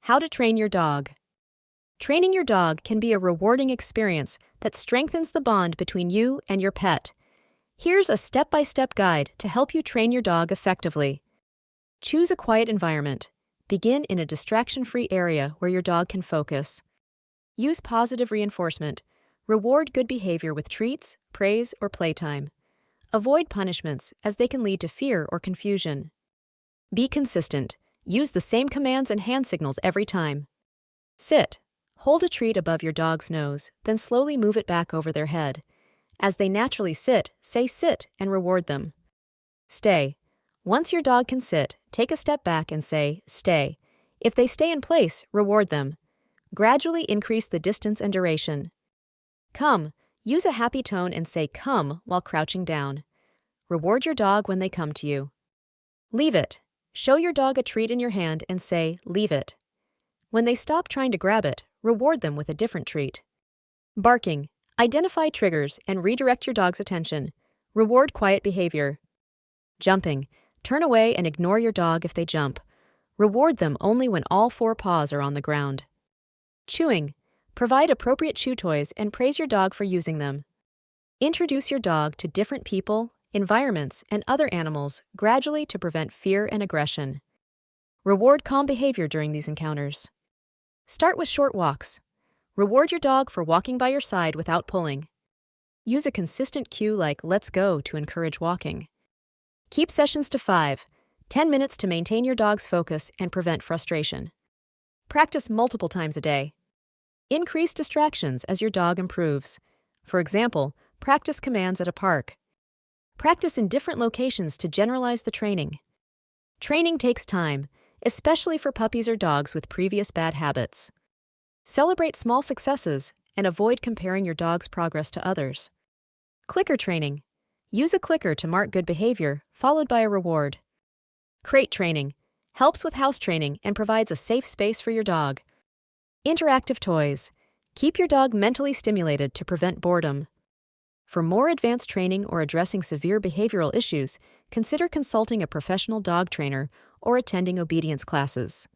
How to train your dog. Training your dog can be a rewarding experience that strengthens the bond between you and your pet. Here's a step-by-step guide to help you train your dog effectively. Choose a quiet environment. Begin in a distraction-free area where your dog can focus. Use positive reinforcement. Reward good behavior with treats, praise, or playtime. Avoid punishments, as they can lead to fear or confusion. Be consistent. Use the same commands and hand signals every time. Sit. Hold a treat above your dog's nose, then slowly move it back over their head. As they naturally sit, say sit and reward them. Stay. Once your dog can sit, take a step back and say stay. If they stay in place, reward them. Gradually increase the distance and duration. Come. Use a happy tone and say come while crouching down. Reward your dog when they come to you. Leave it. Show your dog a treat in your hand and say, leave it. When they stop trying to grab it, reward them with a different treat. Barking. Identify triggers and redirect your dog's attention. Reward quiet behavior. Jumping. Turn away and ignore your dog if they jump. Reward them only when all four paws are on the ground. Chewing. Provide appropriate chew toys and praise your dog for using them. Introduce your dog to different people, environments, and other animals gradually to prevent fear and aggression. Reward calm behavior during these encounters. Start with short walks. Reward your dog for walking by your side without pulling. Use a consistent cue like let's go to encourage walking. Keep sessions to 5, 10 minutes to maintain your dog's focus and prevent frustration. Practice multiple times a day. Increase distractions as your dog improves. For example, practice commands at a park. Practice in different locations to generalize the training. Training takes time, especially for puppies or dogs with previous bad habits. Celebrate small successes and avoid comparing your dog's progress to others. Clicker training. Use a clicker to mark good behavior, followed by a reward. Crate training. Helps with house training and provides a safe space for your dog. Interactive toys. Keep your dog mentally stimulated to prevent boredom. For more advanced training or addressing severe behavioral issues, consider consulting a professional dog trainer or attending obedience classes.